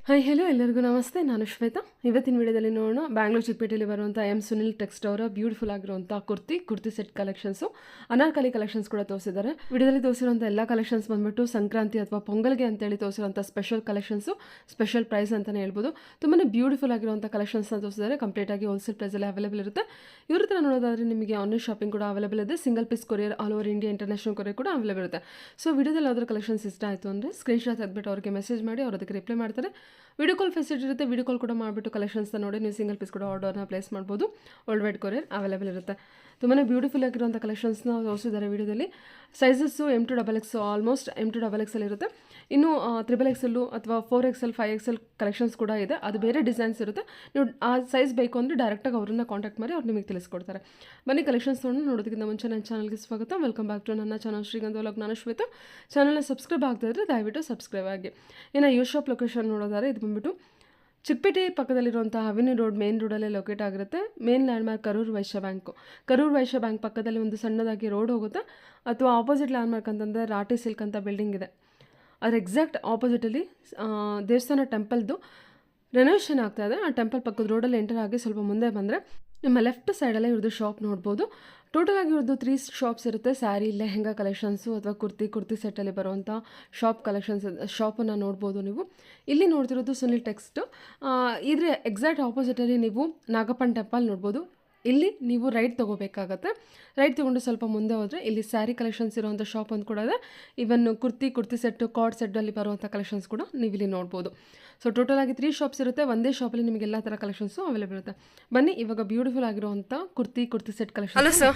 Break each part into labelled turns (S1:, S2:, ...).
S1: Hi hello ಎಲ್ಲರಿಗೂ ನಮಸ್ತೆ. ನಾನು ಶ್ವೇತಾ. ಇವತ್ತಿನ ವಿಡಿಯೋದಲ್ಲಿ ನೋಡೋಣ ಬ್ಯಾಂಗ್ಳೂರು ಚಿಕ್ಕಪೇಟೆಯಲ್ಲಿ ಬರುವಂಥ ಎಂ ಸುನಿಲ್ ಟೆಕ್ಸ್ಟ್ ಅವರ ಬ್ಯೂಟಿಫುಲ್ ಆಗಿರುವಂಥ kurti set collections, Anarkali collections ಕೂಡ ತೋರಿಸಿದ್ದಾರೆ. ವಿಡಿಯೋದಲ್ಲಿ ತೋರಿಸಿರುವಂಥ ಎಲ್ಲ ಕಲೆಕ್ಷನ್ಸ್ ಬಂದ್ಬಿಟ್ಟು ಸಂಕ್ರಾಂತಿ ಅಥವಾ ಪೊಂಗಲ್ಗೆ ಅಂತೇಳಿ ತೋರಿಸಿರುವಂಥ ಸ್ಪೆಷಲ್ ಕಲೆಕ್ಷನ್ಸು, ಸ್ಪೆಷಲ್ ಪ್ರೈಸ್ ಅಂತಲೇ ಹೇಳ್ಬೋದು. ತುಂಬಾ ಬ್ಯೂಟಿಫುಲ್ ಆಗಿರುವಂಥ ಕಲೆಕ್ಷನ್ಸ್ನ ತೋರಿಸಿದ್ದಾರೆ. ಕಂಪ್ಲೀಟಾಗಿ ಹೋಲ್ಸೇಲ್ ಪ್ರೈಸಲ್ಲಿ ಅವೈಲೇಬಲ್ ಇರುತ್ತೆ. ಇವ್ರ ಹತ್ರ ನೋಡೋದಾದರೆ ನಿಮಗೆ ಆನ್ಲೈನ್ ಶಾಪಿಂಗ್ ಕೂಡ ಅವೈಲೇಬಲ್ ಇದೆ. Single piece courier all over India international courier ಕೂಡ ಅವೈಲೇಬಲ್ ಇರುತ್ತೆ. ಸೊ ವಿಡಿಯೋದಲ್ಲಿ ಯಾವ್ದಾದ್ರು ಕಲೆಕ್ಷನ್ಸ್ ಇಷ್ಟ ಆಯಿತು ಅಂದರೆ ಸ್ಕ್ರೀನ್ಶಾಟ್ ತೆಗೆದ್ಬಿಟ್ಟು ಅವರಿಗೆ ಮೆಸೇಜ್ ಮಾಡಿ ಅವ್ರು ಅದಕ್ಕೆ ರಿಪ್ಲೈ ಮಾಡ್ತಾರೆ. ವಿಡಿಯೋ ಕಾಲ್ ಫೆಸಿಲಿಟಿ ಇರುತ್ತೆ. ವಿಡಿಯೋ ಕಾಲ್ ಕೂಡ ಮಾಡಿಬಿಟ್ಟು ಕಲೆಕ್ಷನ್ಸ್ನ ನೋಡಿ ನೀವು ಸಿಂಗಲ್ ಪೀಸ್ ಕೂಡ ಆರ್ಡರ್ನ ಪ್ಲೇಸ್ ಮಾಡ್ಬೋದು. ವರ್ಲ್ಡ್ ವೈಡ್ ಕೊರಿಯರ್ ಅವೈಲೇಬಲ್ ಇರುತ್ತೆ. ತುಂಬಾ ಬ್ಯೂಟಿಫುಲ್ ಆಗಿರುವಂಥ ಕಲೆಕ್ಷನ್ಸ್ನ ತೋರಿಸಿದ್ದಾರೆ ವಿಡಿಯೋದಲ್ಲಿ. ಸೈಜಸ್ಸು M2XX ಆಲ್ಮೋಸ್ಟ್ M2XX ಇರುತ್ತೆ. ಇನ್ನು XXL ಅಥವಾ 4XL 5XL ಕಲೆಕ್ಷನ್ಸ್ ಕೂಡ ಇದೆ. ಅದು ಬೇರೆ ಡಿಸೈನ್ಸ್ ಇರುತ್ತೆ. ನೀವು ಆ ಸೈಜ್ ಬೇಕು ಅಂದರೆ ಡೈರೆಕ್ಟಾಗಿ ಅವ್ರನ್ನ ಕಾಂಟ್ಯಾಕ್ಟ್ ಮಾಡಿ ಅವ್ರು ನಿಮಗೆ ತಿಳಿಸ್ಕೊಡ್ತಾರೆ. ಬನ್ನಿ ಕಲೆಕ್ಷನ್ಸ್ ನೋಡೋದಕ್ಕಿಂತ ಮುಂಚೆ ನನ್ನ ಚಾನಲ್ಗೆ ಸ್ವಾಗತ. ವೆಲ್ಕಮ್ ಬ್ಯಾಕ್ ಟು ನನ್ನ ಚಾನಲ್ ಶ್ರೀಗಂಧ ವ್ಲಾಗ್. ನಾನು ಶ್ವೇತಾ. ಚಾನಲ್ನ ಸಬ್ಸ್ಕ್ರೈಬ್ ಆಗ್ತಾ ಇದ್ದರೆ ದಯವಿಟ್ಟು ಸಬ್ಸ್ಕ್ರೈಬ್ ಆಗಿ. ಇನ್ನು ಯು ಶಾಪ್ ಲೊಕೇಶನ್ ನೋಡೋದಾದ್ರೆ ಇದು ಬಂದುಬಿಟ್ಟು ಚಿಕ್ಕಪೇಟೆ ಪಕ್ಕದಲ್ಲಿರುವಂಥ ಅವೆನ್ಯೂ ರೋಡ್ ಮೇನ್ ರೋಡಲ್ಲೇ ಲೊಕೇಟ್ ಆಗಿರುತ್ತೆ. Main landmark Karur Vysya bank. Karur Vysya bank ಪಕ್ಕದಲ್ಲಿ ಒಂದು ಸಣ್ಣದಾಗಿ ರೋಡ್ ಹೋಗುತ್ತೆ. ಅಥವಾ ಆಪೋಸಿಟ್ ಲ್ಯಾಂಡ್ಮಾರ್ಕ್ ಅಂತಂದರೆ ರಾಟಿ ಸಿಲ್ಕ್ ಅಂತ ಬಿಲ್ಡಿಂಗ್ ಇದೆ. ಅದ್ರ ಎಕ್ಸಾಕ್ಟ್ ಆಪೋಸಿಟಲ್ಲಿ ದೇವಸ್ಥಾನ ಟೆಂಪಲ್ದು ರೆನೋವೇಷನ್ ಆಗ್ತಾ ಇದೆ. ಆ ಟೆಂಪಲ್ ಪಕ್ಕದ ರೋಡಲ್ಲಿ ಎಂಟರ್ ಆಗಿ ಸ್ವಲ್ಪ ಮುಂದೆ ಬಂದರೆ ನಿಮ್ಮ ಲೆಫ್ಟ್ ಸೈಡಲ್ಲೇ ಇವ್ರದ್ದು ಶಾಪ್ ನೋಡ್ಬೋದು. ಟೋಟಲ್ ಆಗಿ ಇವ್ರದ್ದು 3 ಶಾಪ್ಸ್ ಇರುತ್ತೆ. ಸ್ಯಾರಿ, ಲೆಹೆಂಗಾ ಕಲೆಕ್ಷನ್ಸು ಅಥವಾ ಕುರ್ತಿ ಸೆಟ್ಟಲ್ಲಿ ಬರುವಂಥ ಶಾಪನ್ನು ನೋಡ್ಬೋದು ನೀವು. ಇಲ್ಲಿ ನೋಡ್ತಿರೋದು ಸುನಿಲ್ ಟೆಕ್ಸ್ಟ್. ಇದ್ರ ಎಕ್ಸಾಕ್ಟ್ ಆಪೋಸಿಟಲ್ಲಿ ನೀವು ನಾಗಪ್ಪನ ಟೆಂಪಲ್ ನೋಡ್ಬೋದು. ಇಲ್ಲಿ ನೀವು ರೈಟ್ ತೊಗೋಬೇಕಾಗತ್ತೆ. ರೈಟ್ ತೊಗೊಂಡು ಸ್ವಲ್ಪ ಮುಂದೆ ಹೋದರೆ ಇಲ್ಲಿ ಸ್ಯಾರಿ ಕಲೆಕ್ಷನ್ಸ್ ಇರುವಂಥ ಶಾಪ್ ಒಂದು ಕೂಡ ಇದೆ. ಇವನ್ ಕುರ್ತಿ ಸೆಟ್ಟು, ಕಾರ್ಡ್ ಸೆಟ್ಟಲ್ಲಿ ಬರುವಂಥ ಕಲೆಕ್ಷನ್ಸ್ ಕೂಡ ನೀವು ಇಲ್ಲಿ ನೋಡ್ಬೋದು. ಸೊ ಟೋಟಲ್ ಆಗಿ 3 ಶಾಪ್ಸ್ ಇರುತ್ತೆ. ಒಂದೇ ಶಾಪಲ್ಲಿ ನಿಮಗೆ ಎಲ್ಲ ಥರ ಕಲೆಕ್ಷನ್ಸು ಅವೈಲೇಬಲ್ ಇರುತ್ತೆ. ಬನ್ನಿ ಇವಾಗ ಬ್ಯೂಟಿಫುಲ್ ಆಗಿರುವಂಥ kurti set collection. Hello sir.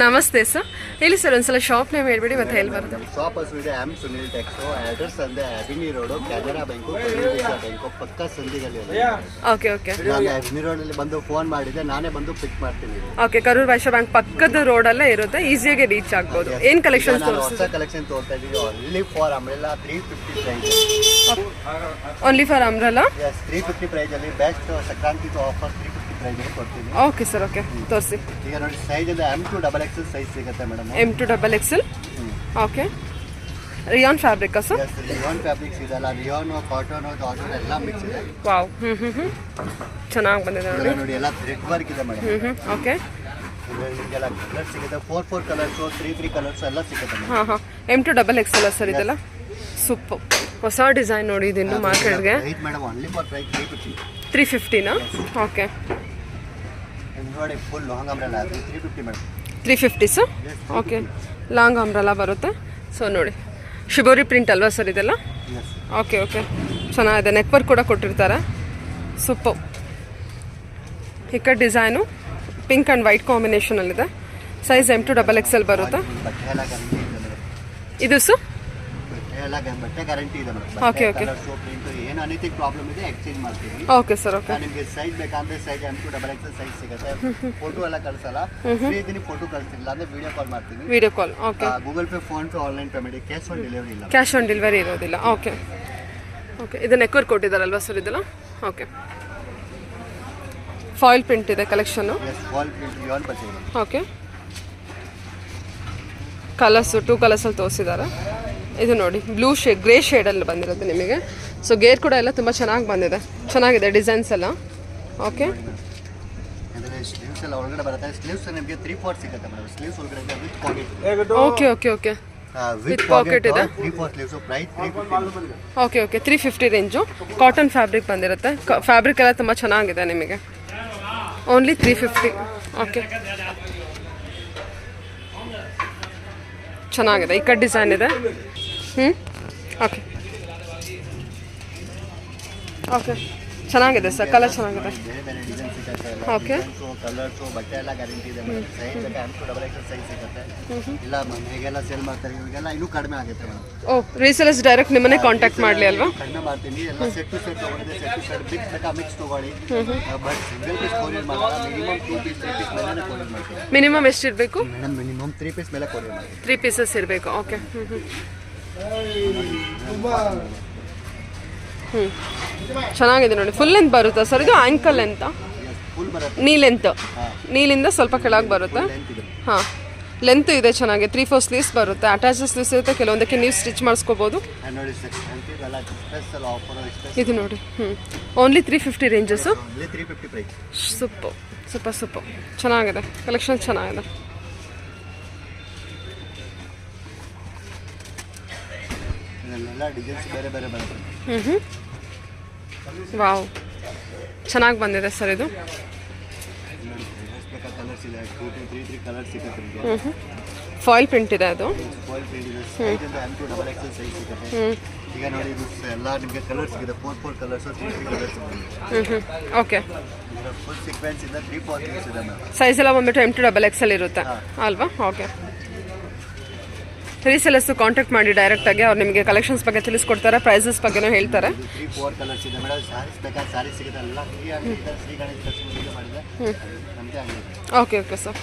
S1: ನಮಸ್ತೆ ಸರ್. ಹೇಳಿ ಸರ್, ಒಂದ್ಸಲ ಶಾಪ್ ನೇಮ್ ಹೇಳ್ಬಿಡಿ ಮತ್ತೆ ಹೇಳಿ ಬರುತ್ತೆ.
S2: ಶಾಪ್ ಹೆಸರು ಇದೆ ಎಂ ಸುನಿಲ್ ಟೆಕ್ಸ್. ಅಡ್ರೆಸ್ ಅಂದ್ರೆ ಅವೆನ್ಯೂ ರೋಡ್, ಕೆನರಾ ಬ್ಯಾಂಕು ಪಕ್ಕ ಸಂದಿಗಲ್ಲಿ ಇದೆ.
S1: ಓಕೆ.
S2: ನಾನು ಅವೆನ್ಯೂ ರೋಡ್ ಅಲ್ಲಿ ಬಂದು ಫೋನ್ ಮಾಡಿದೆ, ನಾನೇ ಬಂದು ಪಿಕ್ ಮಾಡ್ತೀನಿ.
S1: ಓಕೆ. ಕರೂರ್ ವೈಶ್ಯ ಬ್ಯಾಂಕ್ ಪಕ್ಕದ ರೋಡಲ್ಲೇ ಇರುತ್ತೆ. ಈಸಿಯಾಗಿ ರೀಚ್ ಆಗ್ಬೋದು. ಏನು ಕಲೆಕ್ಷನ್ಸ್
S2: ಹೊಸ ಕಲೆಕ್ಷನ್ ತೋರ್ತಾ ಇದೀವಿ. Only for umbrella 350 price.
S1: Only for umbrella
S2: 350 price ಅಲ್ಲಿ ಬೆಸ್ಟ್ ಸಂಕ್ರಾಂತಿ ಆಫರ್ 350 ಪ್ರೈಸ್ ಅಲ್ಲಿ ಕೊಡ್ತೀನಿ.
S1: Okay sir. ಓಕೆ ತೋರಿಸಿ.
S2: ಈಗ ನೋಡಿ ಸೈಜ್ ಇದೆ M2XX ಸೈಜ್ ಸಿಗುತ್ತೆ madam.
S1: M2XX. Okay. Rayon fabric sir?
S2: Rayon fabrics ಇದೆಲ್ಲ ರಿಯಾನ್, ಕಾಟನ್, ಜಾರ್ಜೆಟ್ ಎಲ್ಲ ಮಿಕ್ಸ್ ಇದೆ.
S1: ವಾವ್. ಚೆನ್ನಾಗಿ ಬಂದಿದೆ
S2: ನೋಡಿ. ಎಲ್ಲ ಥ್ರೆಡ್ ವರ್ಕ್ ಇದೆ ಮೇಡಮ್.
S1: ಓಕೆ.
S2: ಇದೆಲ್ಲ ಕಲರ್ ಸಿಗುತ್ತೆ. 4 ಕಲರ್ಸ್, 3 ಕಲರ್ಸ್ ಎಲ್ಲ ಸಿಗುತ್ತೆ.
S1: M2XX ಸರ್ ಇದೆಲ್ಲ ಸೂಪರ್. ಹೊಸ ಡಿಸೈನ್ ನೋಡಿ. ಇದಿನ್ನು ಮಾರ್ಕೆಟ್ಗೆ
S2: ಮೇಡಮ್ ಓನ್ಲಿ ಫಾರ್ ಪ್ರೈಸ್
S1: 350ನಾ? ಓಕೆ.
S2: ನೋಡಿ full long umbrella 350 madam. 350
S1: sir? Okay. Long umbrella ಬರುತ್ತೆ. ಸೊ ನೋಡಿ ಶಿಬೋರಿ ಪ್ರಿಂಟ್ ಅಲ್ವಾ ಸರ್ ಇದೆಲ್ಲ? ಓಕೆ. ಚೆನ್ನಾಗಿದೆ. ನೆಕ್ ವರ್ಕ್ ಕೂಡ ಕೊಟ್ಟಿರ್ತಾರೆ. ಸೂಪರ್. ಹಿಕ್ಕ ಡಿಸೈನು ಪಿಂಕ್ ಆ್ಯಂಡ್ ವೈಟ್ ಕಾಂಬಿನೇಷನಲ್ಲಿದೆ. ಸೈಜ್ M2XX ಬರುತ್ತೆ. ಇದು ಸರ್
S2: ಬಟ್ಟೆ ಗ್ಯಾರಂಟಿ ಇದೆ ಮೇಡಮ್.
S1: ಓಕೆ.
S2: ಏನು ಅನಿಥಿಂಗ್ ಪ್ರಾಬ್ಲಮ್ ಇದೆ ಎಕ್ಸ್ಚೇಂಜ್ ಮಾಡ್ತೀವಿ.
S1: Okay sir. ಓಕೆ.
S2: ನಿಮಗೆ ಸೈಜ್ ಬೇಕಂದ್ರೆ ಸೈಜ್ M2XX ಸೈಜ್ ಸಿಗುತ್ತೆ. ಫೋಟೋ ಎಲ್ಲ ಕಳಿಸಲ್ಲ, ಫ್ರೀ ಇದೀನಿ. ಫೋಟೋ ಕಳಿಸ್ತಿಲ್ಲ ಅಂದ್ರೆ ವಿಡಿಯೋ ಕಾಲ್ ಮಾಡ್ತೀನಿ.
S1: Video call. Okay.
S2: Google pay, phone pay, online payment. Cash on delivery ಇಲ್ಲ.
S1: ಕ್ಯಾಶ್ ಆನ್ ಡೆಲಿವರಿ ಇರೋದಿಲ್ಲ. ಓಕೆ. ಇದು ನೆಕ್ ವರ್ಕ್ ಕೊಟ್ಟಿದ್ದಾರಲ್ವಾ ಸರ್ ಇದೆಲ್ಲ? ಓಕೆ. ಫಾಯಿಲ್ ಪ್ರಿಂಟ್ ಇದೆ ಕಲೆಕ್ಷನ್ನು.
S2: ಫಾಯಿಲ್ ಪ್ರಿಂಟ್ ರಿಯಾನ್ ಬರ್ತಿದೆ.
S1: ಓಕೆ. ಕಲರ್ಸು 2 ಕಲರ್ಸಲ್ಲಿ ತೋರಿಸಿದ್ದಾರೆ. ಇದು ನೋಡಿ ಬ್ಲೂ ಗ್ರೇ ಶೇಡಲ್ಲಿ ಬಂದಿರುತ್ತೆ ನಿಮಗೆ. ಸೊ ಗೇರ್ ಕೂಡ ಎಲ್ಲ ತುಂಬ ಚೆನ್ನಾಗಿ ಬಂದಿದೆ. ಚೆನ್ನಾಗಿದೆ ಡಿಸೈನ್ಸ್ ಎಲ್ಲ. ಓಕೆ.
S2: ಸ್ಲೀವ್ಸ್ ಎಲ್ಲ ಒಳಗಡೆ ಬರುತ್ತೆ. ಸ್ಲೀವ್ಸ್ ನಿಮಗೆ 3/4 ಸಿಗುತ್ತೆ ಮೇಡಮ್. ಸ್ಲೀವ್ಸ್ ಒಳಗಡೆ with pocket.
S1: Okay. With pocket ಇದೆ.
S2: 3/4 sleeves. Price 350.
S1: Okay. 350 range. Cotton fabric ಬಂದಿರುತ್ತೆ. ಫ್ಯಾಬ್ರಿಕ್ ಎಲ್ಲ ತುಂಬ ಚೆನ್ನಾಗಿದೆ ನಿಮಗೆ. ಓನ್ಲಿ 350. ಓಕೆ. ಚೆನ್ನಾಗಿದೆ. ಈ ಕಟ್ ಡಿಸೈನ್ ಇದೆ. ಓಕೆ. ಚೆನ್ನಾಗಿದೆ ಸರ್. ಕಲರ್ ಚೆನ್ನಾಗಿದೆ. ಓಕೆ.
S2: ಕಲರ್ಸು ಬಟ್ಟೆ ಎಲ್ಲ ಗ್ಯಾರಂಟಿ ಇದೆ ಮೇಡಮ್. ಸೈಜ್ M2XX ಸೈಜ್ ಸಿಗುತ್ತೆ. ಇಲ್ಲ ಹೇಗೆಲ್ಲ ಸೇಲ್ ಮಾಡ್ತಾರೆ ಇವಾಗೆಲ್ಲ ಇನ್ನೂ ಕಡಿಮೆ ಆಗುತ್ತೆ ಮೇಡಮ್.
S1: ರೀಸೇಲರ್ಸ್ ಡೈರೆಕ್ಟ್ ನಿಮ್ಮನ್ನೇ ಕಾಂಟ್ಯಾಕ್ಟ್ ಮಾಡಲಿ ಅಲ್ವಾ?
S2: ಕಡಿಮೆ ಮಾಡ್ತೀನಿ. ಎಲ್ಲ ಸೆಟ್ ಟು ಸೆಟ್ ತೊಗೊಂಡಿದ್ದೆ. ಸೆಟ್ ಟು ಸೆಟ್ ಮಿಕ್ಸ್ ಬೇಕಾ ಮಿಕ್ಸ್ ತೊಗೊಳ್ಳಿ. ಬಟ್ ಸಿಂಗಲ್ ಪೀಸ್ ಕೊರಿಯರ್ ಮಾಡಲ್ಲ. ಮಿನಿಮಮ್ 2 ಪೀಸ್ 3 ಪೀಸ್ ಮೇಲೆ ಕೊರಿಯರ್ ಮಾಡ್ತೀನಿ.
S1: ಮಿನಿಮಮ್ ಎಷ್ಟಿರಬೇಕು
S2: ಮೇಡಮ್? ಮಿನಿಮಮ್ 3 ಪೀಸ್ ಮೇಲೆ ಕೊರಿಯರ್ ಮಾಡ್ತೀನಿ.
S1: 3 ಪೀಸಸ್ ಇರಬೇಕು. ಓಕೆ. ಚೆನ್ನಾಗಿದೆ ನೋಡಿ. ಫುಲ್ ಲೆಂತ್ ಬರುತ್ತಾ ಸರ್ ಇದು? ಆ್ಯಂಕಲ್ ಲೆಂತ್, ನೀ ಲೆಂತ್, ನೀಲಿಂದ ಸ್ವಲ್ಪ ಕೆಳಗೆ ಬರುತ್ತೆ. ಹಾಂ. ಲೆಂತ್ ಇದೆ ಚೆನ್ನಾಗಿ 3/4 ಸ್ಲೀವ್ಸ್ ಬರುತ್ತೆ, ಅಟ್ಯಾಚ್ ಸ್ಲೀವ್ಸ್ ಇರುತ್ತೆ, ಕೆಲವೊಂದಕ್ಕೆ ನೀವು ಸ್ಟಿಚ್ ಮಾಡಿಸ್ಕೋಬೋದು.
S2: And ನೋಡಿ ಅಂತಿರಲ್ಲ ಸ್ಪೆಷಲ್ ಆಫರ್
S1: ಇದು ನೋಡಿ only 350 ranges.
S2: Only 350 price.
S1: Super ಚೆನ್ನಾಗಿದೆ, ಕಲೆಕ್ಷನ್ ಚೆನ್ನಾಗಿದೆ.
S2: ಇದೆಲ್ಲ ಡಿಸೈನ್ಸ್ ಬೇರೆ ಬೇರೆ ಬರುತ್ತೆ.
S1: ವಾವ್, ಚೆನ್ನಾಗಿ ಬಂದಿದೆ ಸರ್ ಇದು.
S2: ಕಲರ್ಸ್ ಇದೆ 2 to 3 ಕಲರ್ಸ್ ಸಿಗುತ್ತೆ ನಿಮಗೆ.
S1: ಫಾಯಿಲ್ ಪ್ರಿಂಟ್ ಇದೆ ಅದು.
S2: ಫಾಯಿಲ್ ಪ್ರಿಂಟ್ ಇದೆ, ಸೈಜ್ ಅಂತ M2 XXL ಸೈಜ್ ಸಿಗುತ್ತೆ. ಈಗ ನೋಡಿ ಇದು ಎಲ್ಲ ನಿಮಗೆ ಕಲರ್ಸ್ ಸಿಗುತ್ತೆ, 4 ಕಲರ್ಸ್ 3 ಕಲರ್ಸ್ ಇದೆ.
S1: ಓಕೆ,
S2: ಫುಲ್ ಸೀಕ್ವೆನ್ಸ್ ಇಂದ 3 ಪಾಕೆಟ್ಸ್ ಇದೆ ಮ್ಯಾಮ್.
S1: ಸೈಜ್ ಎಲ್ಲ ಬಂದ್ಬಿಟ್ಟು M2 XXL ಇರುತ್ತೆ ಅಲ್ವಾ? ಓಕೆ, ರೀಸೆಲ್ಲರ್ಸ್ ಕಾಂಟ್ಯಾಕ್ಟ್ ಮಾಡಿ ಡೈರೆಕ್ಟಾಗಿ, ಅವ್ರು ನಿಮಗೆ ಕಲೆಕ್ಷನ್ಸ್ ಬಗ್ಗೆ ತಿಳಿಸ್ಕೊಡ್ತಾರೆ, ಪ್ರೈಸಸ್ ಬಗ್ಗೆನೂ ಹೇಳ್ತಾರೆ.
S2: 3-4 ಕಲರ್ಸ್ ಇದೆ ಮೇಡಮ್. ಸ್ಯಾರೀಸ್ ಬೇಕಾದ್ರೆ ಸ್ಯಾರೀಸ್ ಸಿಗುತ್ತೆ, ಎಲ್ಲ ಫ್ರೀ ಆಗಿರುತ್ತೆ. ಶ್ರೀ ಗಣೇಶ್ ಕಸ್ಟಮರ್ಗೆ ಮಾಡಿದ್ರೆ ನಮ್ಮದೇ ಆಗಿರುತ್ತೆ.
S1: Okay sir.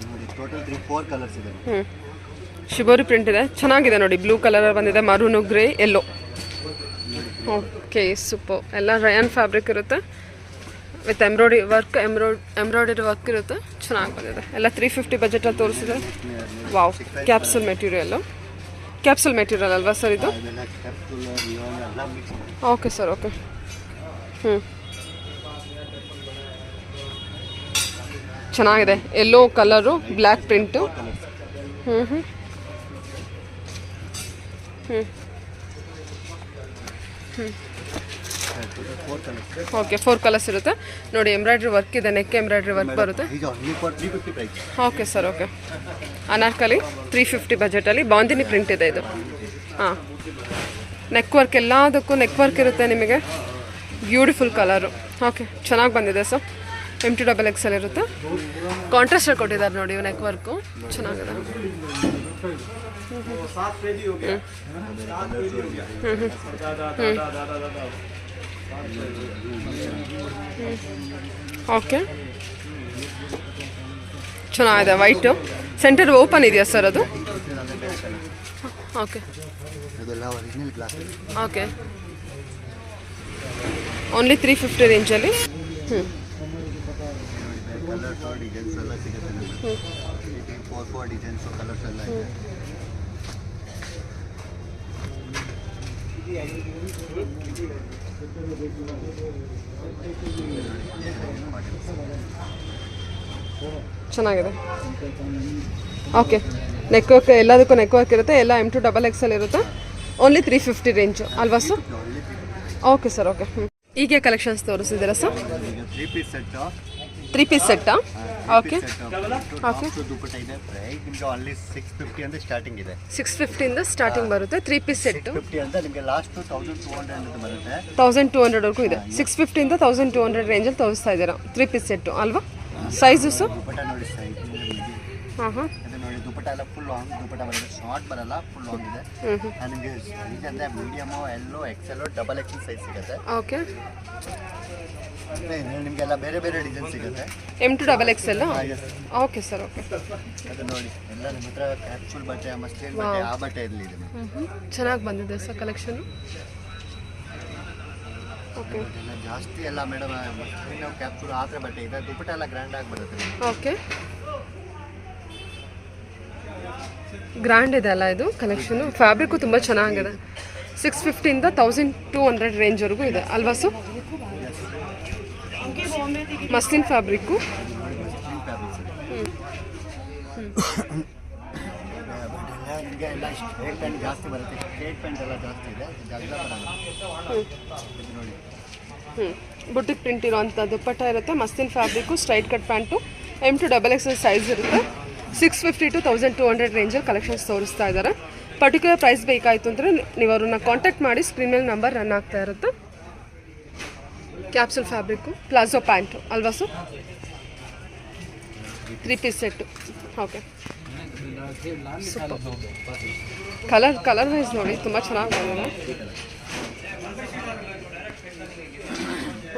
S2: ನೋಡಿ ಟೋಟಲ್ 3-4 ಕಲರ್ಸ್ ಇದೆ.
S1: ಶಿಬೋರಿ ಪ್ರಿಂಟ್ ಇದೆ, ಚೆನ್ನಾಗಿದೆ ನೋಡಿ. ಬ್ಲೂ ಕಲರ್ ಬಂದಿದೆ, maroon, grey, yellow. Okay super. ಎಲ್ಲ ರಯಾನ್ ಫ್ಯಾಬ್ರಿಕ್ ಇರುತ್ತೆ ವಿತ್ ಎಂಬ್ರಾಯ್ಡರಿ ವರ್ಕ್ ಇರುತ್ತೆ, ಚೆನ್ನಾಗಿ ಬಂದಿದೆ. ಎಲ್ಲ 350 ಬಜೆಟಲ್ಲಿ ತೋರಿಸಿದೆ. ವಾವ್, ಕ್ಯಾಪ್ಸುಲ್ ಮೆಟೀರಿಯಲ್ ಅಲ್ವಾ ಸರ್ ಇದು? Okay sir, okay. ಚೆನ್ನಾಗಿದೆ, yellow colour, black print. Okay, 4 colours ಇರುತ್ತೆ ನೋಡಿ. ಎಂಬ್ರಾಯ್ಡ್ರಿ ವರ್ಕ್ ಇದೆ, ನೆಕ್ ಎಂಬ್ರಾಯ್ಡ್ರಿ ವರ್ಕ್ ಬರುತ್ತೆ. Okay sir, okay. Anarkali 350 ಬಜೆಟಲ್ಲಿ bandhani print ಇದೆ ಇದು. ಹಾಂ, ನೆಕ್ ವರ್ಕ್, ಎಲ್ಲದಕ್ಕೂ ನೆಕ್ ವರ್ಕ್ ಇರುತ್ತೆ ನಿಮಗೆ. Beautiful colour. ಓಕೆ, ಚೆನ್ನಾಗಿ ಬಂದಿದೆ ಸರ್. M2 XXL ಇರುತ್ತೆ. ಕಾಂಟ್ರಾಸ್ಟ್ ಕೊಟ್ಟಿದ್ದಾರೆ ನೋಡಿ, ನೆಕ್ ವರ್ಕು ಚೆನ್ನಾಗಿದೆ. ಓಕೆ, ಚೆನ್ನಾಗಿದೆ. ವೈಟು ಸೆಂಟರ್ ಓಪನ್ ಇದೆಯಾ ಸರ್ ಅದು? ಓಕೆ ಓಕೆ, ಓನ್ಲಿ 350 ರೇಂಜಲ್ಲಿ.
S2: ಡಿಸೈನ್ಸ್ ಎಲ್ಲ ಸಿಗುತ್ತೆ. 4 ಡಿಸೈನ್ಸ್ ಕಲರ್ಸ್ ಎಲ್ಲ ಇದೆ.
S1: ಚೆನ್ನಾಗಿದೆ. ಓಕೆ, ನೆಕ್ ವರ್ಕ್, ಎಲ್ಲದಕ್ಕೂ ನೆಕ್ ವರ್ಕ್ ಇರುತ್ತೆ. ಎಲ್ಲ M2 XXL ಇರುತ್ತೆ. ಓನ್ಲಿ 350 ರೇಂಜು ಅಲ್ವಾ ಸರ್? Okay sir, okay. ಹೀಗೆ ಕಲೆಕ್ಷನ್ಸ್ ತೋರಿಸಿದ್ದೀರಾ ಸರ್? 3 ಪೀಸ್ ಸೆಟ್ಟಾ? Okay okay.
S2: ದುಪ್ಪಟ್ಟ ಇದೆ, ಪ್ರೈಸ್ ನಿಮಗೆ ಓನ್ಲಿ 650 ಅಂತ ಸ್ಟಾರ್ಟಿಂಗ್ ಇದೆ.
S1: 650 ಇಂದ ಸ್ಟಾರ್ಟಿಂಗ್ ಬರುತ್ತೆ. 3 ಪೀಸ್ ಸೆಟ್ಟು
S2: 650 ಅಂತ ನಿಮಗೆ ಲಾಸ್ಟ್ 1200 ಅಂತ ಬರುತ್ತೆ.
S1: 1200 ವರೆಗೂ ಇದೆ. 650 ಇಂದ 1200 ರೇಂಜಲ್ಲಿ ತೋರಿಸ್ತಾ ಇದ್ದೀರಾ 3 ಪೀಸ್ ಸೆಟ್ಟು ಅಲ್ವಾ? Size sir?
S2: ದುಪ್ಪಟ್ಟ ನೋಡಿ, ಸೈಜ್
S1: ಹಾಂ.
S2: ಇದು ನೋಡಿ, ದುಪ್ಪಟ್ಟ ಎಲ್ಲ ಫುಲ್ ಲಾಂಗ್ ದುಪ್ಪಟ್ಟ ಬರುತ್ತೆ, ಶಾರ್ಟ್ ಬರಲ್ಲ, ಫುಲ್ ಲಾಂಗ್ ಇದೆ. ನಿಮಗೆ ಸೈಜ್ ಅಂದರೆ ಮೀಡಿಯಮು, ಎಲ್ಲೋ, XL, XXL ಸೈಜ್ ಸಿಗುತ್ತೆ.
S1: ಓಕೆ,
S2: ನಿಮಗೆಲ್ಲ ಬೇರೆ ಬೇರೆ ಡಿಸೈನ್ ಸಿಗುತ್ತೆ.
S1: M2 XXL. Okay sir, okay.
S2: ಅದು ನೋಡಿ, ಎಲ್ಲ ನಿಮ್ಮ ಹತ್ರ ಕ್ಯಾಪ್ಸೂಲ್ ಬಟ್ಟೆ, ಮಸ್ಲಿನ್ ಬಟ್ಟೆ, ಆ ಬಟ್ಟೆ ಇರಲಿ.
S1: ಚೆನ್ನಾಗಿ ಬಂದಿದೆ ಸರ್ ಕಲೆಕ್ಷನು. ಓಕೆ,
S2: ಜಾಸ್ತಿ ಎಲ್ಲ ಮೇಡಮ್ ಮಸ್ಲಿನ್ ಕ್ಯಾಪ್ಸೂಲ್ ಆ ಥರ ಬಟ್ಟೆ ಇದೆ. ದುಪ್ಪಟ್ಟ ಎಲ್ಲ ಗ್ರ್ಯಾಂಡ್ ಆಗಿ ಬರುತ್ತೆ.
S1: ಓಕೆ, ಗ್ರ್ಯಾಂಡ್ ಇದೆ ಅಲ್ಲ ಇದು ಕಲೆಕ್ಷನು. ಫ್ಯಾಬ್ರಿಕ್ಕು ತುಂಬ ಚೆನ್ನಾಗಿದೆ. 650 ಇಂದ 1200 ರೇಂಜ್ವರೆಗೂ ಇದೆ ಅಲ್ವಾ ಸರ್? Muslin fabric.
S2: ನಿಮಗೆ ಎಲ್ಲ ಸ್ಟ್ರೇಟ್ ಪ್ಯಾಂಟ್ ಜಾಸ್ತಿ ಬರುತ್ತೆ. ಸ್ಟ್ರೇಟ್ ಪ್ಯಾಂಟ್ ಎಲ್ಲ ಜಾಸ್ತಿ ಇದೆ, ಜಗ್ಲ ಬರಲ್ಲ. ನೋಡಿ,
S1: ಬುಟ್ಟಿಕ್ ಪ್ರಿಂಟ್ ಇರೋವಂಥ ದುಪ್ಪಟ್ಟ ಇರುತ್ತೆ. Muslin fabric, straight cut pant, M2 XXL size ಇರುತ್ತೆ. 650 to 1200 ರೇಂಜಲ್ಲಿ ಕಲೆಕ್ಷನ್ಸ್ ತೋರಿಸ್ತಾ ಇದ್ದಾರೆ. ಪರ್ಟಿಕ್ಯುಲರ್ ಪ್ರೈಸ್ ಬೇಕಾಯಿತು ಅಂದರೆ ನೀವು ಅವ್ರನ್ನ ಕಾಂಟ್ಯಾಕ್ಟ್ ಮಾಡಿ. ಸ್ಕ್ರೀನ್ ಮೇಲೆ ನಂಬರ್ ರನ್ ಆಗ್ತಾ ಇರುತ್ತೆ. ಕ್ಯಾಪ್ಸೂಲ್ ಫ್ಯಾಬ್ರಿಕ್ಕು, ಪ್ಲಾಜೋ ಪ್ಯಾಂಟು ಅಲ್ವಾ sir? 3 piece set. Okay, colour wise ನೋಡಿ ತುಂಬ ಚೆನ್ನಾಗಿ ಬಂದಿದೆ.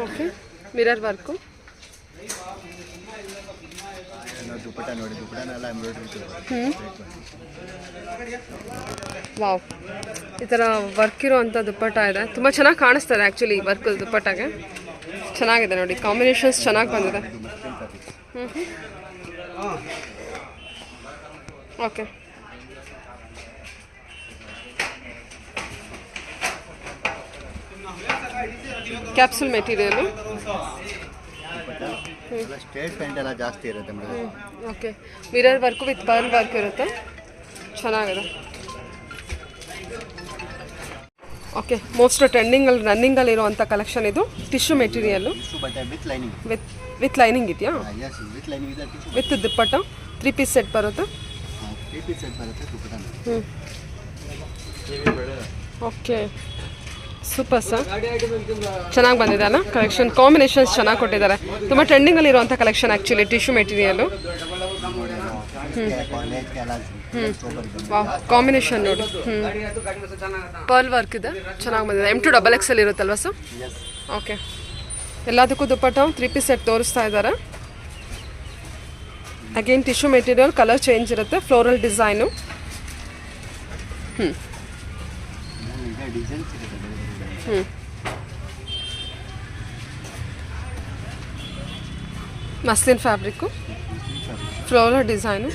S1: Okay, mirror work.
S2: ದುಪ್ಪಟ್ಟ ನೋಡಿ, ದುಪ್ಪಟ್ಟನೆಲ್ಲ ಎಂಬ್ರಾಯ್ಡ್ರಿ.
S1: ವಾವ್, ಈ ಥರ ವರ್ಕ್ ಇರೋ ಅಂಥ ದುಪ್ಪಟ್ಟ ಇದೆ. ತುಂಬ ಚೆನ್ನಾಗಿ ಕಾಣಿಸ್ತದೆ ಆ್ಯಕ್ಚುಲಿ ವರ್ಕ್ ದುಪ್ಪಟ್ಟಾಗೆ. ಚೆನ್ನಾಗಿದೆ ನೋಡಿ, ಕಾಂಬಿನೇಷನ್ಸ್ ಚೆನ್ನಾಗಿ ಬಂದಿದೆ. Okay, capsule material.
S2: Straight pant ಎಲ್ಲ ಜಾಸ್ತಿ ಇರುತ್ತೆ madam.
S1: Okay, mirror work with pearl work ಇರುತ್ತೆ, ಚೆನ್ನಾಗಿದೆ. ಓಕೆ, ಮೋಸ್ಟ್ ಟ್ರೆಂಡಿಂಗಲ್ಲಿ ರನ್ನಿಂಗಲ್ಲಿ ಇರುವಂಥ ಕಲೆಕ್ಷನ್ ಇದು. ಟಿಶ್ಯೂ ಮೆಟೀರಿಯಲ್ಲು
S2: ಬಟ್ಟೆ ವಿತ್ ಲೈನಿಂಗ್.
S1: ವಿತ್ ಲೈನಿಂಗ್ ಇದೆಯಾ?
S2: ಎಸ್, ವಿತ್ ಲೈನಿಂಗ್ ಇದೆ.
S1: ವಿತ್ ದುಪ್ಪಟ್ಟ 3 ಪೀಸ್ ಸೆಟ್ ಬರುತ್ತೆ.
S2: 3 ಪೀಸ್ ಸೆಟ್ ಬರುತ್ತೆ ದುಪ್ಪಟ್ಟ.
S1: ಓಕೆ, ಸೂಪರ್ ಸರ್, ಚೆನ್ನಾಗಿ ಬಂದಿದೆ ಅಲ್ಲ ಕಲೆಕ್ಷನ್. ಕಾಂಬಿನೇಷನ್ಸ್ ಚೆನ್ನಾಗಿ ಕೊಟ್ಟಿದ್ದಾರೆ. ತುಂಬ ಟ್ರೆಂಡಿಂಗಲ್ಲಿ ಇರುವಂಥ collection actually tissue material. Wow, combination ನೋಡಿ. ಪರ್ಲ್ ವರ್ಕ್ ಇದೆ, ಚೆನ್ನಾಗಿ ಬಂದಿದೆ. M2XXL ಇರುತ್ತಲ್ವ ಸರ್? ಓಕೆ, ಎಲ್ಲದಕ್ಕೂ ದುಪ್ಪಟ್ಟ 3 ಪೀಸ್ ಸೆಟ್ ತೋರಿಸ್ತಾ ಇದ್ದಾರೆ. Again tissue material, colour change ಇರುತ್ತೆ, floral design. Muslin fabric, floral design,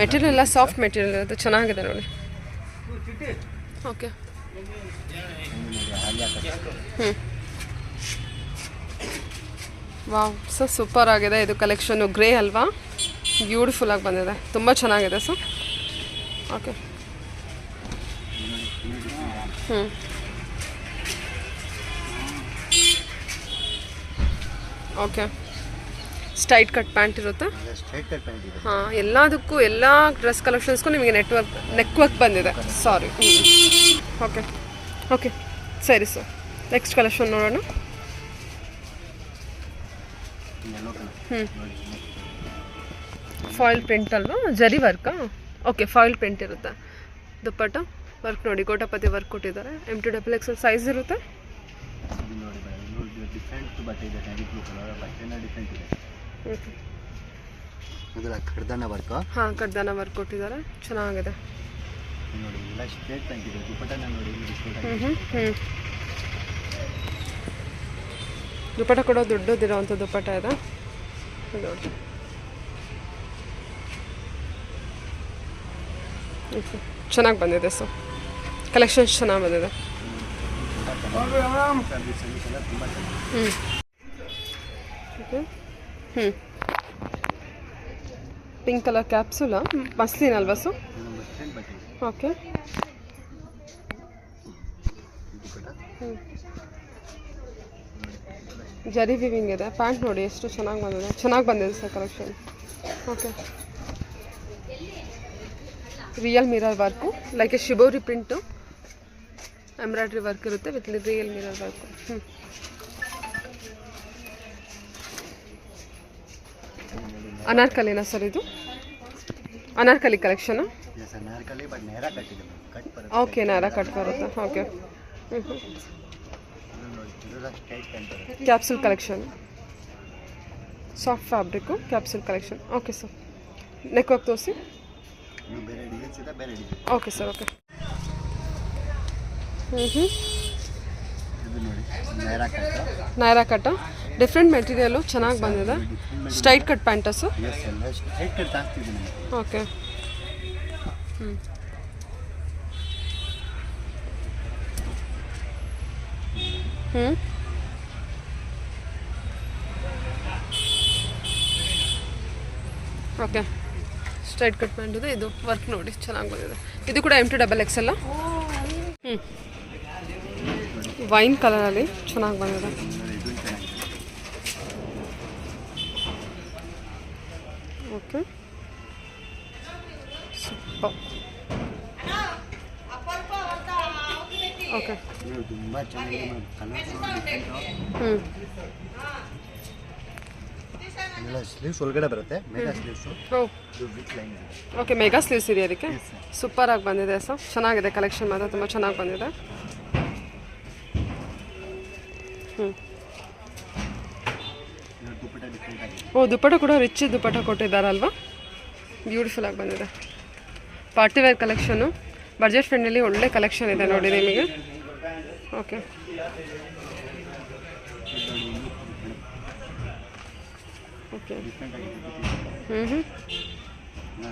S1: material ಎಲ್ಲ ಸಾಫ್ಟ್ ಮೆಟೀರಿಯಲ್ ಇರುತ್ತೆ, ಚೆನ್ನಾಗಿದೆ ನೋಡಿ. ಓಕೆ, ವಾವ್ ಸರ್, ಸೂಪರ್ ಆಗಿದೆ ಇದು ಕಲೆಕ್ಷನು. ಗ್ರೇ ಅಲ್ವಾ, ಬ್ಯೂಟಿಫುಲ್ ಆಗಿ ಬಂದಿದೆ, ತುಂಬ ಚೆನ್ನಾಗಿದೆ sir. Okay, okay, straight cut pant ಇರುತ್ತೆ. ಹಾಂ, ಎಲ್ಲದಕ್ಕೂ ಎಲ್ಲ ಡ್ರೆಸ್ ಕಲೆಕ್ಷನ್ಸ್ಗೂ ನಿಮಗೆ ನೆಕ್ ವರ್ಕ್ ಬಂದಿದೆ. ಸಾರಿ. ಓಕೆ, ಓಕೆ, ಸರಿ ಸರ್. ನೆಕ್ಸ್ಟ್ ಕಲೆಕ್ಷನ್ ನೋಡೋಣ. ಫಾಯಿಲ್ ಪ್ರಿಂಟ್ ಅಲ್ವಾ, ಜರಿ ವರ್ಕಾ? ಓಕೆ, ಫಾಯಿಲ್ ಪ್ರಿಂಟ್ ಇರುತ್ತೆ. ದುಪ್ಪಟ್ಟ ವರ್ಕ್ ನೋಡಿ, ಗೋಟಪತಿ ವರ್ಕ್ ಕೊಟ್ಟಿದ್ದಾರೆ. M2XXL ಸೈಜ್ ಇರುತ್ತೆ.
S2: ಕಡ್ದಾನ ವರ್ಕ್.
S1: ಹಾಂ, ಕಡ್ದಾನ ವರ್ಕ್ ಕೊಟ್ಟಿದ್ದಾರೆ, ಚೆನ್ನಾಗಿದೆ. ದುಪ್ಪಟ್ಟ ಕೂಡ ದೊಡ್ಡದಿರೋವಂಥ ದುಪ್ಪಟ್ಟ ಇದೆ ನೋಡಿ. ಚೆನ್ನಾಗಿ ಬಂದಿದೆ ಸರ್, ಕಲೆಕ್ಷನ್ಸ್ ಚೆನ್ನಾಗಿ ಬಂದಿದೆ. ಪಿಂಕ್ ಕಲರ್ ಕ್ಯಾಪ್ಸೂಲ, ಮಸ್ಲಿನ್ ಅಲ್ವಾ ಸರ್? ಓಕೆ, ಜರಿ ವಿವಿಂಗ್ ಇದೆ. ಪ್ಯಾಂಟ್ ನೋಡಿ ಎಷ್ಟು ಚೆನ್ನಾಗಿ ಬಂದಿದೆ sir collection. Okay, real mirror work, like a shibori print, embroidery work ಇರುತ್ತೆ ವಿತ್ ರಿಯಲ್ ಮಿರರ್ ವರ್ಕು. ಅನಾರ್ಕಲಿನಾ ಸರ್ ಇದು? ಅನಾರ್ಕಲಿ ಕಲೆಕ್ಷನ್. ಓಕೆ, ನೇರ ಕಟ್ ಬರುತ್ತೆ. Okay, capsule collection, soft fabric, capsule collection. Okay sir, neck work ತೋರಿಸಿ. Okay sir, okay. Naira cut, different material, ಚೆನ್ನಾಗಿ ಬಂದಿದೆ. Straight cut ಪ್ಯಾಂಟಾ sir? Okay, okay, straight cut pant ಇದೆ. ಇದು ವರ್ಕ್ ನೋಡಿ ಚೆನ್ನಾಗಿ ಬಂದಿದೆ. ಇದು ಕೂಡ M2XXL. ವೈನ್ ಕಲರಲ್ಲಿ ಚೆನ್ನಾಗಿ ಬಂದಿದೆ. Okay, super. ಓಕೆ,
S2: ಸ್ಲೀವ್ಸ್ ಒಳಗಡೆ ಬರುತ್ತೆ, mega sleeves.
S1: Okay, mega sleeves ಇದೆ ಅದಕ್ಕೆ. ಸೂಪರ್ ಆಗಿ ಬಂದಿದೆ ಸರ್, ಚೆನ್ನಾಗಿದೆ ಕಲೆಕ್ಷನ್, ಮಾತ್ರ ತುಂಬ ಚೆನ್ನಾಗಿ ಬಂದಿದೆ. ಓ, ದುಪ್ಪಟ್ಟ ಕೂಡ ರಿಚ್ ದುಪ್ಪಟ್ಟ ಕೊಟ್ಟಿದ್ದಾರಲ್ವಾ, ಬ್ಯೂಟಿಫುಲ್ ಆಗಿ ಬಂದಿದೆ. ಪಾರ್ಟಿ ವೇರ್ ಕಲೆಕ್ಷನು, ಬಜೆಟ್ ಫ್ರೆಂಡಲ್ಲಿ ಒಳ್ಳೆ ಕಲೆಕ್ಷನ್ ಇದೆ ನೋಡಿ ನಿಮಗೆ. Okay, okay.
S2: ಡಿಫ್ರೆಂಟ್ ಆಗಿದೆ.
S1: ಹ್ಞೂ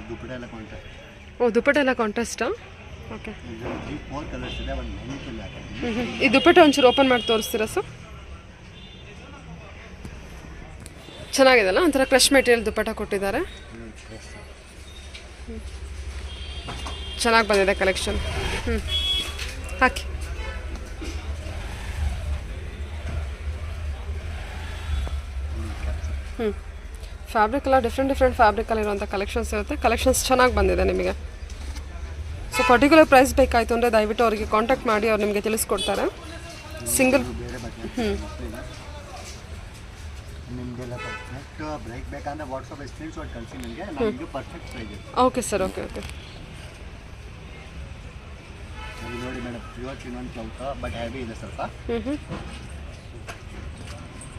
S2: ದುಪ್ಪಟ ಎಲ್ಲ ಕಾಂಟ್ರಾಸ್ಟ್.
S1: ಓ ದುಪ್ಪಟ್ಟ ಎಲ್ಲ ಕಾಂಟ್ರಾಸ್ಟಾ? ಓಕೆ.
S2: ಇದರಲ್ಲಿ 3-4 ಕಲರ್ಸ್ ಇದೆ, ಒಂದು ಮೆನಿಕಲ್ ಹಾಕಿದ್ದೀನಿ.
S1: ಈ ದುಪ್ಪಟ್ಟ ಒಂಚೂರು ಓಪನ್ ಮಾಡಿ ತೋರಿಸ್ತೀರಾ ಸರ್? ಚೆನ್ನಾಗಿದೆಲ್ಲ, ಒಂಥರ ಕ್ರಶ್ ಮೆಟೀರಿಯಲ್ ದುಪ್ಪಟ್ಟ ಕೊಟ್ಟಿದ್ದಾರೆ. ಚೆನ್ನಾಗಿ ಬಂದಿದೆ ಕಲೆಕ್ಷನ್. ಹಾಕಿ. ಫ್ಯಾಬ್ರಿಕ್ ಎಲ್ಲ ಡಿಫ್ರೆಂಟ್ ಫ್ಯಾಬ್ರಿಕಲ್ಲಿ ಇರುವಂಥ ಕಲೆಕ್ಷನ್ಸ್ ಇರುತ್ತೆ. ಕಲೆಕ್ಷನ್ಸ್ ಚೆನ್ನಾಗಿ ಬಂದಿದೆ ನಿಮಗೆ. ಸೊ ಪರ್ಟಿಕ್ಯುಲರ್ ಪ್ರೈಸ್ ಬೇಕಾಯಿತು ಅಂದರೆ ದಯವಿಟ್ಟು ಅವರಿಗೆ ಕಾಂಟ್ಯಾಕ್ಟ್ ಮಾಡಿ, ಅವ್ರು ನಿಮಗೆ ತಿಳಿಸ್ಕೊಡ್ತಾರೆ. ಸಿಂಗಲ್
S2: ನಿಮಗೆಲ್ಲ ಪರ್ಫೆಕ್ಟ್ ಬ್ರೇಕ್ ಬೇಕಂದ್ರೆ ವಾಟ್ಸಪ್ ಸ್ಕ್ರೀನ್ಶಾಟ್ ಕಳಿಸಿ ನನಗೆ, ನಮಗೆ ಪರ್ಫೆಕ್ಟ್ ಪ್ರೈಸ್ ಇದೆ.
S1: Okay sir. ಓಕೆ.
S2: ಅದು ನೋಡಿ madam, pure ಚಿನ್ನೊಂದು cloth, but heavy ಇದೆ ಸ್ವಲ್ಪ.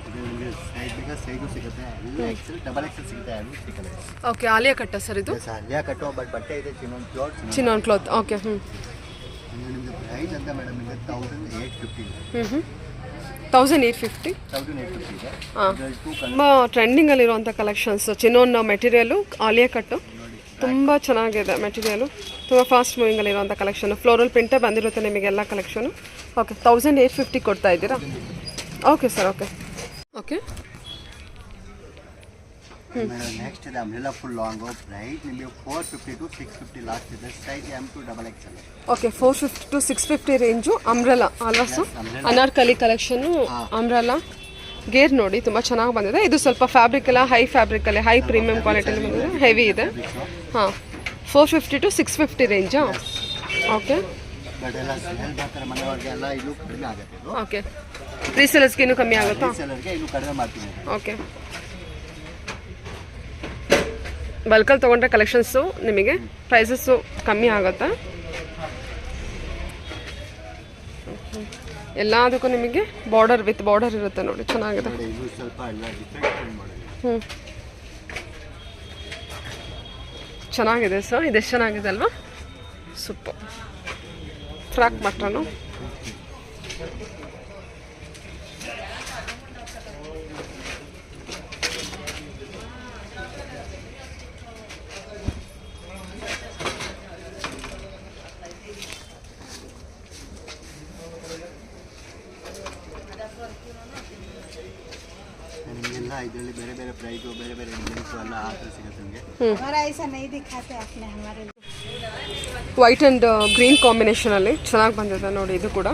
S2: ಇದು ನಿಮಗೆ ಸೈಜ್ ಬೇಕಾ ಸೈಜು ಸಿಗುತ್ತೆ, ಎಲ್ಲ ಎಕ್ಸೆಲ್ ಡಬಲ್ ಎಕ್ಸೆಲ್ ಸಿಗುತ್ತೆ, ಹೆವಿ ಸಿಗುತ್ತೆ.
S1: ಓಕೆ. ಆಲಿಯಾ ಕಟ್ಟ ಸರ್ ಇದು?
S2: ಅಲ್ಲಿಯಾ ಕಟ್ಟೋ, ಬಟ್ ಬಟ್ಟೆ ಇದೆ ಚಿನ್ನೊಂದು ಪ್ಯೂರ್
S1: ಚಿನ್ನೊಂದು ಕ್ಲಾತ್. ಓಕೆ.
S2: ನಿಮಗೆ ಪ್ರೈಸ್ ಅಂತ ಮೇಡಮ್ ನಿಮಗೆ 1850 ಇದೆ.
S1: 1850
S2: ಇದೆ.
S1: ಹಾಂ, ತುಂಬ ಟ್ರೆಂಡಿಂಗಲ್ಲಿರುವಂಥ collections. Chinon material, Alia cut ತುಂಬ ಚೆನ್ನಾಗಿದೆ ಮೆಟೀರಿಯಲು, ತುಂಬ ಫಾಸ್ಟ್ ಮೂವಿಂಗಲ್ಲಿರುವಂಥ ಕಲೆಕ್ಷನು. ಫ್ಲೋರಲ್ ಪ್ರಿಂಟೇ ಬಂದಿರುತ್ತೆ ನಿಮಗೆಲ್ಲ ಕಲೆಕ್ಷನು. ಓಕೆ. 1850 ಕೊಡ್ತಾ ಇದ್ದೀರಾ? Okay sir. ಓಕೆ.
S2: ನೆಕ್ಸ್ಟ್ ಇದೆ ಅಂಬ್ರೆಲಾ ಫುಲ್ ಲಾಂಗು. ಪ್ರೈಸ್ ನಿಮಗೆ 450 to 650 ಲಾಸ್ಟ್ ಇದೆ. Size M2 double XL.
S1: Okay. 450 to 650 range umbrella ಅಲ್ವಾ ಸರ್? ಅನಾರ್ಕಲಿ ಕಲೆಕ್ಷನ್ನು ಅಂಬ್ರೆಲಾ ಗೇರ್ ನೋಡಿ ತುಂಬ ಚೆನ್ನಾಗಿ ಬಂದಿದೆ. ಇದು ಸ್ವಲ್ಪ ಫ್ಯಾಬ್ರಿಕ್ ಎಲ್ಲ ಹೈ ಫ್ಯಾಬ್ರಿಕಲ್ಲಿ, ಹೈ ಪ್ರೀಮಿಯಂ ಕ್ವಾಲಿಟಿಯಲ್ಲಿ ಬಂದಿದೆ, ಹೆವಿ ಇದೆ. ಹಾಂ, 450 to 650 ರೇಂಜಾ? ಓಕೆ.
S2: ಬಟ್ ಎಲ್ಲ ಸೇಲ್ ಮಾಡ್ತಾರೆ ಮನೆಯವ್ರಿಗೆಲ್ಲ, ಇದು ಕಡಿಮೆ ಆಗುತ್ತೆ. ಇದು
S1: ಓಕೆ. ರೀಸೇಲರ್ಸ್ಗೆ ಇನ್ನೂ ಕಮ್ಮಿ ಆಗುತ್ತಾ?
S2: ರೀಸೇಲರ್ಗೆ ಇನ್ನೂ ಕಡಿಮೆ ಮಾಡ್ತೀನಿ.
S1: ಓಕೆ. ಬಲ್ಕಲ್ಲಿ ತೊಗೊಂಡ್ರೆ ಕಲೆಕ್ಷನ್ಸು ನಿಮಗೆ ಪ್ರೈಸಸ್ಸು ಕಮ್ಮಿ ಆಗುತ್ತೆ. ಎಲ್ಲದಕ್ಕೂ ನಿಮಗೆ ಬಾರ್ಡರ್ ವಿತ್ ಬಾರ್ಡರ್ ಇರುತ್ತೆ ನೋಡಿ, ಚೆನ್ನಾಗಿದೆ.
S2: ಇದು ಸ್ವಲ್ಪ ಎಲ್ಲ ಡಿಫ್ರೆಂಟ್ ಮಾಡಿದೆ.
S1: ಚೆನ್ನಾಗಿದೆ ಸರ್. ಇದೆಷ್ಟು ಚೆನ್ನಾಗಿದೆ ಅಲ್ವಾ? ಸೂಪರ್. ಫ್ರಾಕ್ ಮಟ್ರನು
S2: ನಿಮಗೆಲ್ಲ ಇದರಲ್ಲಿ ಬೇರೆ ಬೇರೆ ಪ್ರೈಸು, ಬೇರೆ ಬೇರೆ ಡಿಸೈನ್ಸು ಎಲ್ಲ ಆ ಥರ ಸಿಗುತ್ತೆ ನಿಮಗೆ.
S1: ವೈಟ್ ಆ್ಯಂಡ್ ಗ್ರೀನ್ ಕಾಂಬಿನೇಷನಲ್ಲಿ ಚೆನ್ನಾಗಿ ಬಂದಿದೆ ನೋಡಿ. ಇದು ಕೂಡ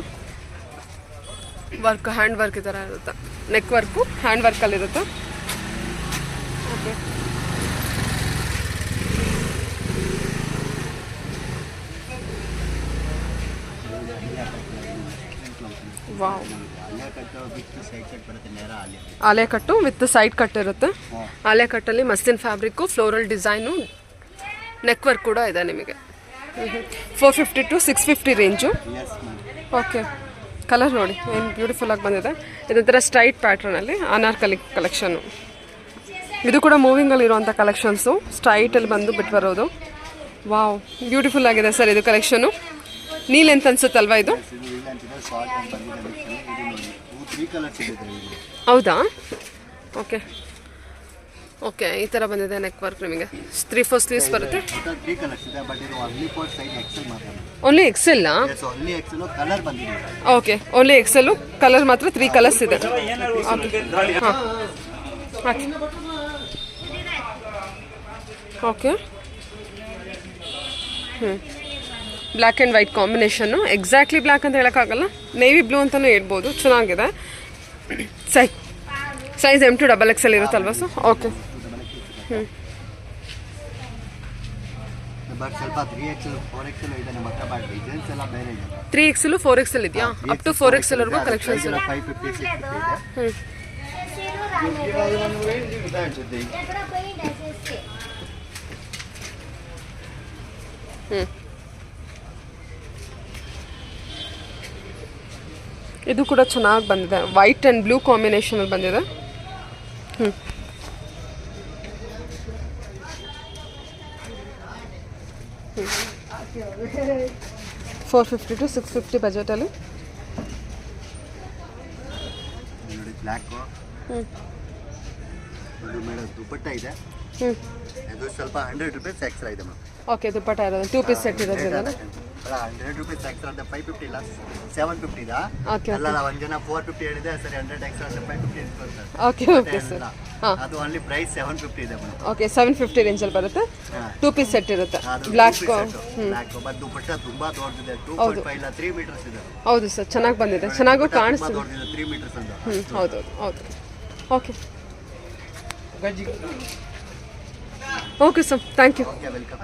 S1: ವರ್ಕ್, ಹ್ಯಾಂಡ್ ವರ್ಕ್ ಈ ಥರ ಇರುತ್ತೆ. ನೆಕ್ ವರ್ಕು ಹ್ಯಾಂಡ್ ವರ್ಕಲ್ಲಿರುತ್ತೆ. Okay. Wow. Alia cut with side cut ಇರುತ್ತೆ. ಆಲಿಯಾ ಕಟ್ಟಲ್ಲಿ muslin fabric, floral design, neck work ಕೂಡ ಇದೆ ನಿಮಗೆ. 450 to 650 ರೇಂಜು. ಓಕೆ. ಕಲರ್ ನೋಡಿ ಏನು ಬ್ಯೂಟಿಫುಲ್ಲಾಗಿ ಬಂದಿದೆ. ಇದೊಂಥರ ಸ್ಟ್ರೈಟ್ ಪ್ಯಾಟ್ರನಲ್ಲಿ ಅನಾರ್ಕಲಿ ಕಲೆಕ್ಷನ್ನು. ಇದು ಕೂಡ ಮೂವಿಂಗಲ್ಲಿರುವಂಥ ಕಲೆಕ್ಷನ್ಸು, ಸ್ಟ್ರೈಟಲ್ಲಿ ಬಂದು ಬಿಟ್ಟು ಬರೋದು. ವಾವ್, ಬ್ಯೂಟಿಫುಲ್ ಆಗಿದೆ ಸರ್ ಇದು ಕಲೆಕ್ಷನು. ನೀಲ್ ಅಂತ ಅನ್ಸುತ್ತಲ್ವಾ ಇದು? ಹೌದಾ? ಓಕೆ. ಓಕೆ. ಈ ಥರ ಬಂದಿದೆ ನೆಕ್ ವರ್ಕ್ ನಿಮಗೆ. 3-4 ಸ್ಲೀವ್ಸ್ ಬರುತ್ತೆ. ಓನ್ಲಿ ಎಕ್ಸೆಲ್ಲಾ? ಓಕೆ. ಓನ್ಲಿ ಎಕ್ಸೆಲ್ಲು, ಕಲರ್ ಮಾತ್ರ 3 ಕಲರ್ಸ್ ಇದೆ. ಹಾಂ, ಹಾಕಿ. Okay. Black and white combination. Exactly black ಅಂತ ಹೇಳೋಕ್ಕಾಗಲ್ಲ, ನೇವಿ ಬ್ಲೂ ಅಂತಲೂ ಹೇಳ್ಬೋದು. ಚೆನ್ನಾಗಿದೆ. ಸೈಜ್ M2 ಡಬಲ್ ಎಕ್ಸೆಲ್ ಇರುತ್ತಲ್ವ ಸರ್? ಓಕೆ.
S2: ಬಟ್ ಸ್ವಲ್ಪ 3XL 4XL ಇದೆ ನಮ್ಮ ಹತ್ರ, ಬಟ್ ಡಿಸೈನ್ಸ್ ಎಲ್ಲ ಬೇರೆ ಇದೆ.
S1: 3XL 4XL ಇದೆಯಾ? ಅಪ್ ಟು 4XL ವರೆಗೂ ಕಲೆಕ್ಷನ್ಸ್ ಇದೆ.
S2: 550 650 ಇದೆ.
S1: ಇದು ಕೂಡ ಚೆನ್ನಾಗಿ ಬಂದಿದೆ. ವೈಟ್ ಆ್ಯಂಡ್ ಬ್ಲೂ ಕಾಂಬಿನೇಷನಲ್ಲಿ ಬಂದಿದೆ. 450 to 650 ಬಜೆಟಲ್ಲಿ.
S2: ನೋಡಿ ಬ್ಲ್ಯಾಕು, ಇದು ಮೇಡಮ್ ದುಪ್ಪಟ್ಟ ಇದೆ,
S1: ಹ್ಞೂ
S2: ಇದು ಸ್ವಲ್ಪ 100 ರೂಪೀಸ್ ಎಕ್ಸ್ಟ್ರಾ ಇದೆ ಮ್ಯಾಮ್.
S1: ಓಕೆ ದುಪ್ಪಟ್ಟ ಇರೋದು 2 ಪೀಸ್ ಸೆಟ್ ಇರೋದ್ರಿಂದ
S2: 100 ರೂಪೀಸ್ ಎಕ್ಸ್ಟ್ರಾ ಅಂತ 550 ಇಲ್ಲ 750 ಇದೆ.
S1: ಓಕೆ
S2: ಅಲ್ಲ ಒಂದು ಜನ 450 ಹೇಳಿದೆ, ಸರಿ 100 ಎಕ್ಸ್ಟ್ರಾ ಅಂತ 550 ಇಟ್ಕೊಳ್ತಾರೆ.
S1: ಓಕೆ ಓಕೆ ಸರ್ ಹಾಂ
S2: ಅದು ಅಲ್ಲಿ ಪ್ರೈಸ್ 750 ಇದೆ ಮೇಡಮ್.
S1: ಓಕೆ 750 ರೇಂಜಲ್ಲಿ ಬರುತ್ತೆ,
S2: ಹಾಂ
S1: 2 ಪೀಸ್ ಸೆಟ್ ಇರುತ್ತೆ.
S2: ಅದು
S1: ಬ್ಲ್ಯಾಕ್
S2: ಬ್ಲ್ಯಾಕ್ ಬಟ್ ದುಪ್ಪಟ್ಟ ತುಂಬಾ ದೊಡ್ಡದಿದೆ, 2.5 ಇಲ್ಲ 3 ಮೀಟರ್ಸ್ ಇದೆ.
S1: ಹೌದು ಸರ್ ಚೆನ್ನಾಗಿ ಬಂದಿದೆ, ಚೆನ್ನಾಗೂ
S2: ತುಂಬಾ
S1: ಕಾಣಿಸ್ತಿದೆ.
S2: ದೊಡ್ಡದಿದೆ, 3 ಮೀಟರ್ಸ್ ಅಂತ.
S1: ಹೌದು ಹೌದು okay okay sir thank you.
S2: Okay welcome.